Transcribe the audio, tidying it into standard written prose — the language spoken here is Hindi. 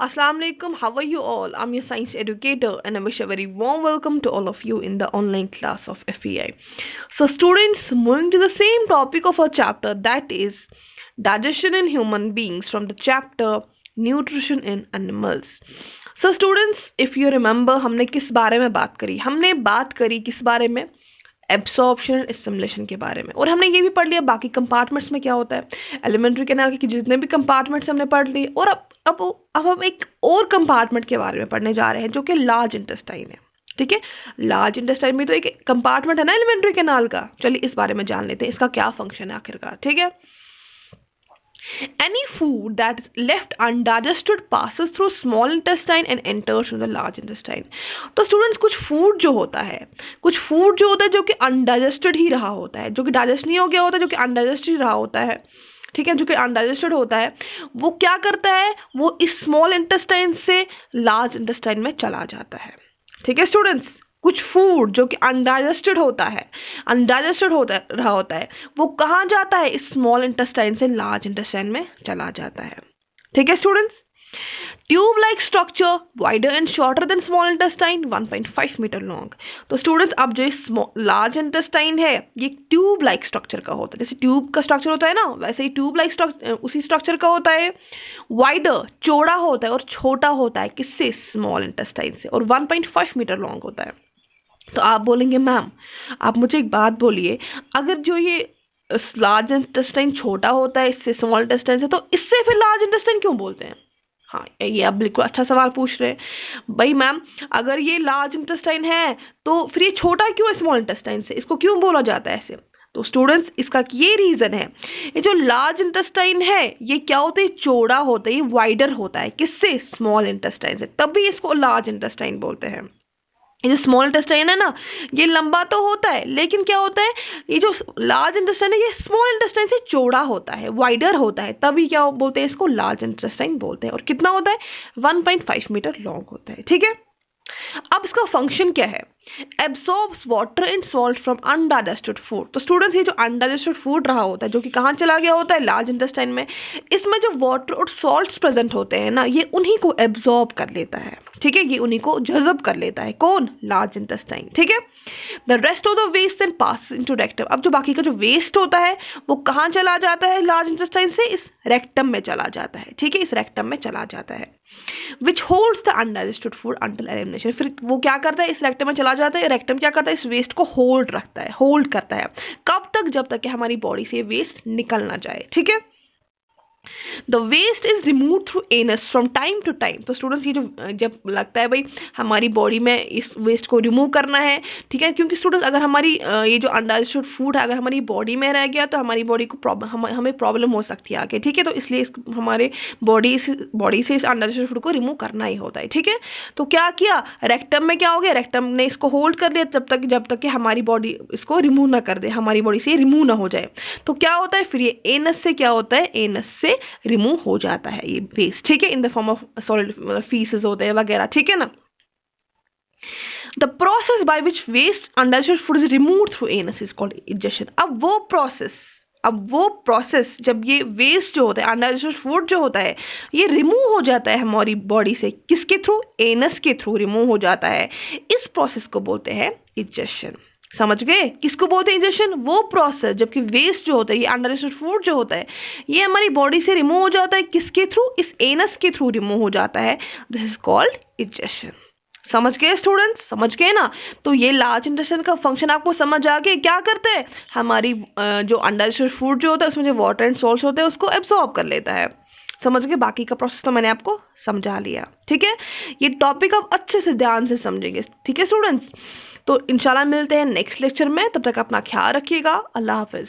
Assalamu alaikum, how are you all? I'm your science educator and I wish a very warm welcome to all of you in the online class of FEI. So students, moving to the same topic of our chapter, that is digestion in human beings, from the chapter nutrition in animals. So students, if you remember, हमने किस बारे में बात करी? हमने बात करी किस बारे में? एब्सॉर्प्शन एंड एसिमिलेशन के बारे में। और हमने ये भी पढ़ लिया बाकी कंपार्टमेंट्स में क्या होता है। एलिमेंट्री कैनाल के जितने भी कंपार्टमेंट्स हमने पढ़ लिए। और अब हम एक और कंपार्टमेंट के बारे में पढ़ने जा रहे हैं जो कि लार्ज इंटेस्टाइन है। ठीक है, लार्ज इंटेस्टाइन में तो एक कंपार्टमेंट है ना एलिमेंट्री कैनाल का। चलिए इस बारे में जान लेते हैं, इसका क्या फंक्शन है आखिरकार। ठीक है, any food that is left undigested passes through small intestine and enters through the large intestine. तो स्टूडेंट्स कुछ फूड जो होता है जो कि अनडाइजेस्टेड ही रहा होता है, जो कि डाइजेस्ट नहीं हो गया होता, जो कि अनडाइजेस्टेड रहा होता है। ठीक है, जो कि अनडाइजेस्टेड होता है वो क्या करता है, वो इस स्मॉल इंटेस्टाइन से लार्ज इंटेस्टाइन में चला जाता है। ठीक है स्टूडेंट्स, कुछ फूड जो कि अनडाइजेस्टेड रहा होता है वो कहाँ जाता है, इस स्मॉल इंटेस्टाइन से लार्ज इंटेस्टाइन में चला जाता है। ठीक है students, tube like structure wider and shorter than small intestine 1.5 metre long. तो स्टूडेंट्स अब जो इस लार्ज इंटेस्टाइन है ये ट्यूब लाइक स्ट्रक्चर का होता है। जैसे ट्यूब का स्ट्रक्चर होता है ना, वैसे ही ट्यूब लाइक स्ट्रक्चर उसी स्ट्रक्चर का होता है। वाइडर चौड़ा होता है और छोटा होता है किससे, स्मॉल इंटेस्टाइन से, और 1.5 मीटर लॉन्ग होता है। तो आप बोलेंगे मैम आप मुझे एक बात बोलिए, अगर जो ये लार्ज इंटेस्टाइन छोटा होता है इससे स्मॉल इंटेस्टाइन से, तो इससे फिर लार्ज इंटेस्टाइन क्यों बोलते हैं? हाँ, ये आप बिल्कुल अच्छा सवाल पूछ रहे हैं भाई मैम। अगर ये लार्ज इंटेस्टाइन है तो फिर ये छोटा क्यों है स्मॉल इंटेस्टाइन से, इसको क्यों बोला जाता है ऐसे? तो स्टूडेंट्स इसका ये रीज़न है, ये जो लार्ज इंटेस्टाइन है ये क्या होता है, चौड़ा होता है, ये वाइडर होता है किससे, स्मॉल इंटेस्टाइन से, तभी इसको लार्ज इंटेस्टाइन बोलते हैं। ये जो स्मॉल इंटेस्टाइन है ना ये लंबा तो होता है, लेकिन क्या होता है, ये जो लार्ज इंटेस्टाइन है ये स्मॉल इंटेस्टाइन से चौड़ा होता है, वाइडर होता है, तभी क्या बोलते हैं, इसको लार्ज इंटेस्टाइन बोलते हैं। और कितना होता है, 1.5 मीटर लॉन्ग होता है। ठीक है, अब इसका फंक्शन क्या है, absorbs water and salt from undigested food. तो स्टूडेंट्स ये जो अनडाइजेस्टेड फूड रहा होता है जो कि कहाँ चला गया होता है, लार्ज इंटेस्टाइन में, इसमें जो वाटर और सॉल्ट्स प्रेजेंट होते हैं ना ये उन्हीं को एब्सॉर्ब कर लेता है। ठीक है, ये उन्हीं को जज़ब कर लेता है, कौन, लार्ज इंटेस्टाइन। ठीक है, the rest of the waste then pass into rectum. अब जो बाकी का जो वेस्ट होता है वो कहाँ चला जाता है, लार्ज इंटेस्टाइन से इस रेक्टम में चला जाता है। ठीक है, इस रेक्टम में चला जाता है, विच holds the undigested food until elimination. फिर वो क्या करता है, इस रेक्टम में चला जाता है, रेक्टम क्या करता है, इस वेस्ट को होल्ड करता है। कब तक, जब तक कि हमारी बॉडी से वेस्ट निकल ना जाए। ठीक है, the waste is remove through anus from time to time. तो स्टूडेंट्स ये जो जब लगता है भाई हमारी बॉडी में इस वेस्ट को रिमूव करना है, ठीक है, क्योंकि स्टूडेंट्स अगर हमारी ये जो अनडाइजेस्टेड फूड है अगर हमारी बॉडी में रह गया तो हमारी बॉडी को हमें प्रॉब्लम हो सकती है आगे। ठीक है, तो इसलिए हमारे बॉडी से इस अनडाइजेस्टेड फूड को रिमूव करना ही होता है। ठीक है, तो क्या किया, रेक्टम में क्या हो गया, रेक्टम ने इसको होल्ड कर लिया जब तक कि हमारी बॉडी इसको रिमूव ना कर दे, हमारी बॉडी से रिमूव ना हो जाए। तो क्या होता है, फिर ये एनस से क्या होता है, एनस से रिमूव हो जाता है ये वेस्ट। ठीक है, in the form of solid faeces होते हैं वगैरह। ठीक है ना, the process by which waste undigested food is removed through anus is called injection. अब वो प्रोसेस जब ये वेस्ट जो होता है, अनडाइजेस्टेड फूड जो होता है ये रिमूव हो जाता है हमारी बॉडी से, किसके थ्रू, एनस के थ्रू रिमूव हो जाता है, इस प्रोसेस को बोलते हैं इंजेक्शन। समझ गए, किसको बोलते हैं इंजेक्शन, वो प्रोसेस जबकि वेस्ट जो होता है, ये अनडाइजेस्टेड फूड जो होता है ये हमारी बॉडी से रिमूव हो जाता है, किसके थ्रू, इस एनस के थ्रू रिमूव हो जाता है, दिस इज कॉल्ड इंजेक्शन। समझ गए स्टूडेंट्स, समझ गए ना। तो ये लार्ज इंटेस्टाइन का फंक्शन आपको समझ आ गया, क्या करते हैं, हमारी जो अनडाइजेस्टेड फूड जो होता है उसमें जो वाटर एंड सॉल्ट्स होते हैं उसको एब्सॉर्ब कर लेता है। समझ गए, बाकी का प्रोसेस तो मैंने आपको समझा लिया। ठीक है, ये टॉपिक आप अच्छे से ध्यान से समझेंगे। ठीक है स्टूडेंट्स, तो इंशाल्लाह मिलते हैं नेक्स्ट लेक्चर में, तब तक अपना ख्याल रखिएगा। अल्लाह हाफिज़।